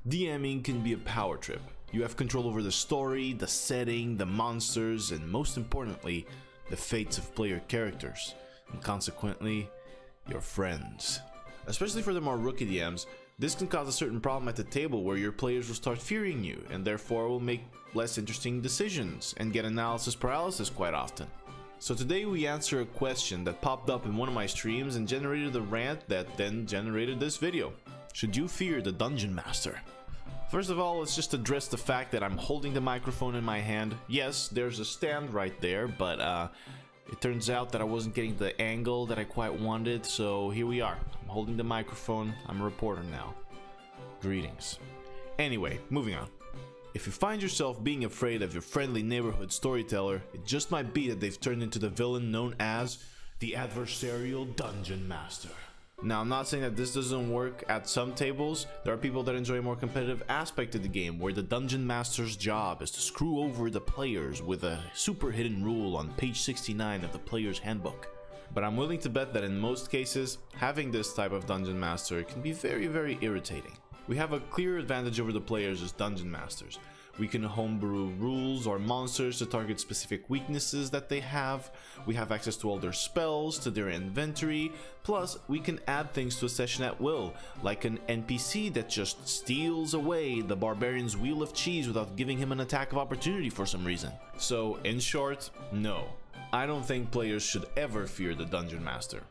DMing can be a power trip. You have control over the story, the setting, the monsters, and most importantly, the fates of player characters, and consequently, your friends. Especially for the more rookie DMs, this can cause a certain problem at the table where your players will start fearing you and therefore will make less interesting decisions and get analysis paralysis quite often. So today we answer a question that popped up in one of my streams and generated a rant that then generated this video. Should you fear the Dungeon Master? First of all, let's just address the fact that I'm holding the microphone in my hand. Yes, there's a stand right there, but it turns out that I wasn't getting the angle that I quite wanted, so here we are. I'm holding the microphone. I'm a reporter now. Greetings. Anyway, moving on. If you find yourself being afraid of your friendly neighborhood storyteller, it just might be that they've turned into the villain known as the adversarial Dungeon Master. Now, I'm not saying that this doesn't work at some tables. There are people that enjoy a more competitive aspect of the game where the Dungeon Master's job is to screw over the players with a super hidden rule on page 69 of the player's handbook. But I'm willing to bet that in most cases, having this type of Dungeon Master can be very, very irritating. We have a clear advantage over the players as Dungeon Masters. We can homebrew rules or monsters to target specific weaknesses that they have. We have access to all their spells, to their inventory. Plus, we can add things to a session at will, like an NPC that just steals away the barbarian's wheel of cheese without giving him an attack of opportunity for some reason. So, in short, no. I don't think players should ever fear the Dungeon Master.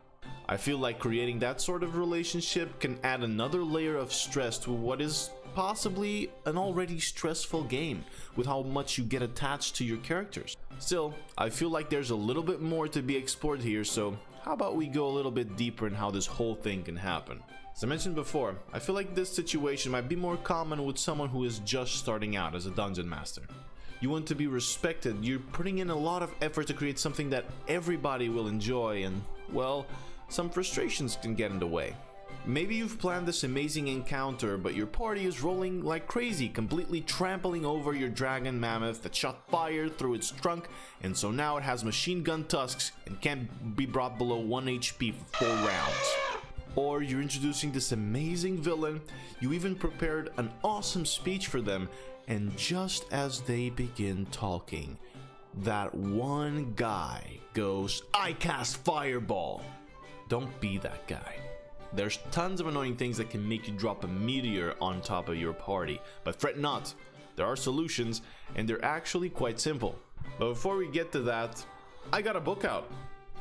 I feel like creating that sort of relationship can add another layer of stress to what is possibly an already stressful game with how much you get attached to your characters. Still, I feel like there's a little bit more to be explored here, so how about we go a little bit deeper in how this whole thing can happen. As I mentioned before, I feel like this situation might be more common with someone who is just starting out as a Dungeon Master. You want to be respected, you're putting in a lot of effort to create something that everybody will enjoy, and well, some frustrations can get in the way. Maybe you've planned this amazing encounter, but your party is rolling like crazy, completely trampling over your dragon mammoth that shot fire through its trunk, and so now it has machine gun tusks and can't be brought below 1 HP for 4 rounds. Or you're introducing this amazing villain, you even prepared an awesome speech for them, and just as they begin talking, that one guy goes, "I cast fireball." Don't be that guy. There's tons of annoying things that can make you drop a meteor on top of your party, but fret not, there are solutions and they're actually quite simple. But before we get to that, I got a book out.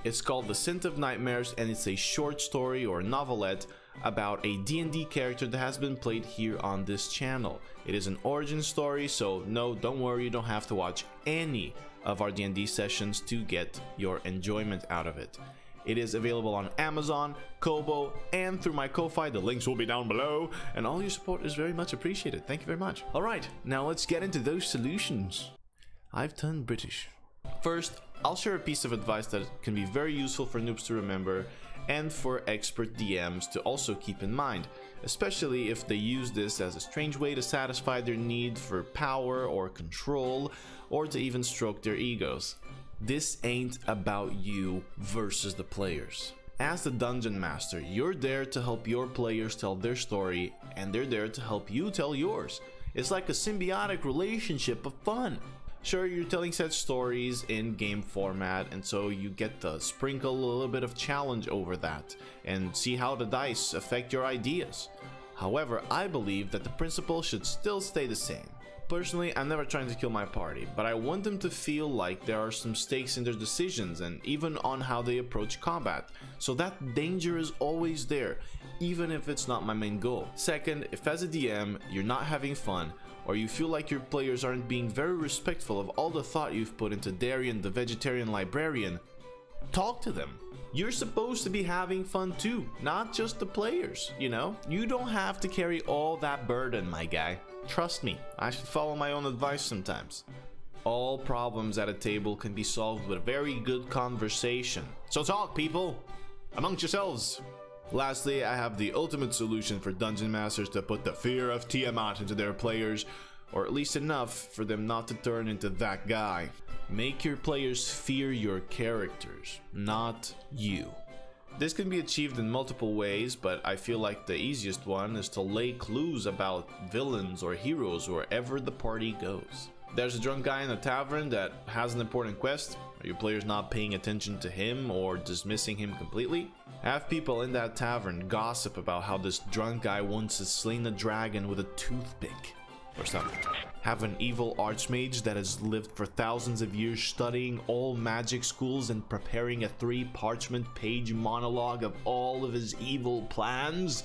It's called The Scent of Nightmares, and it's a short story or novelette about a D&D character that has been played here on this channel. It is an origin story, so no, don't worry, you don't have to watch any of our D&D sessions to get your enjoyment out of it. It is available on Amazon, Kobo, and through my Ko-Fi. The links will be down below, and all your support is very much appreciated. Thank you very much. Alright, now let's get into those solutions. I've turned British. First, I'll share a piece of advice that can be very useful for noobs to remember and for expert DMs to also keep in mind, especially if they use this as a strange way to satisfy their need for power or control, or to even stroke their egos. This ain't about you versus the players. As the Dungeon Master, you're there to help your players tell their story, and they're there to help you tell yours. It's like a symbiotic relationship of fun. Sure, you're telling such stories in game format, and so you get to sprinkle a little bit of challenge over that and see how the dice affect your ideas. However, I believe that the principle should still stay the same. Personally, I'm never trying to kill my party, but I want them to feel like there are some stakes in their decisions and even on how they approach combat, so that danger is always there, even if it's not my main goal. Second, if as a DM you're not having fun, or you feel like your players aren't being very respectful of all the thought you've put into Darian the vegetarian librarian, talk to them. You're supposed to be having fun too, not just the players, you know? You don't have to carry all that burden, my guy. Trust me, I should follow my own advice sometimes. All problems at a table can be solved with a very good conversation. So talk, people, amongst yourselves. Lastly, I have the ultimate solution for Dungeon Masters to put the fear of Tiamat into their players, or at least enough for them not to turn into that guy. Make your players fear your characters, not you. This can be achieved in multiple ways, but I feel like the easiest one is to lay clues about villains or heroes wherever the party goes. There's a drunk guy in a tavern that has an important quest. Are your players not paying attention to him or dismissing him completely? Have people in that tavern gossip about how this drunk guy once has slain a dragon with a toothpick or something. Have an evil archmage that has lived for thousands of years studying all magic schools and preparing a 3-parchment-page monologue of all of his evil plans.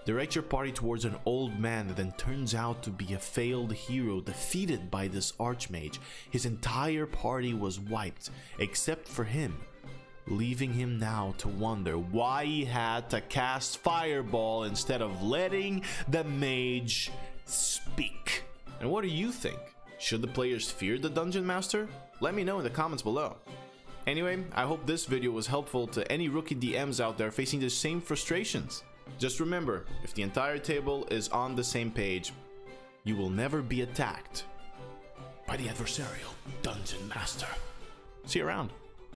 Direct your party towards an old man that then turns out to be a failed hero defeated by this archmage. His entire party was wiped except for him, leaving him now to wonder why he had to cast Fireball instead of letting the mage speak. And what do you think? Should the players fear the Dungeon Master? Let me know in the comments below. Anyway, I hope this video was helpful to any rookie DMs out there facing the same frustrations. Just remember, if the entire table is on the same page, you will never be attacked by the adversarial Dungeon Master. See you around.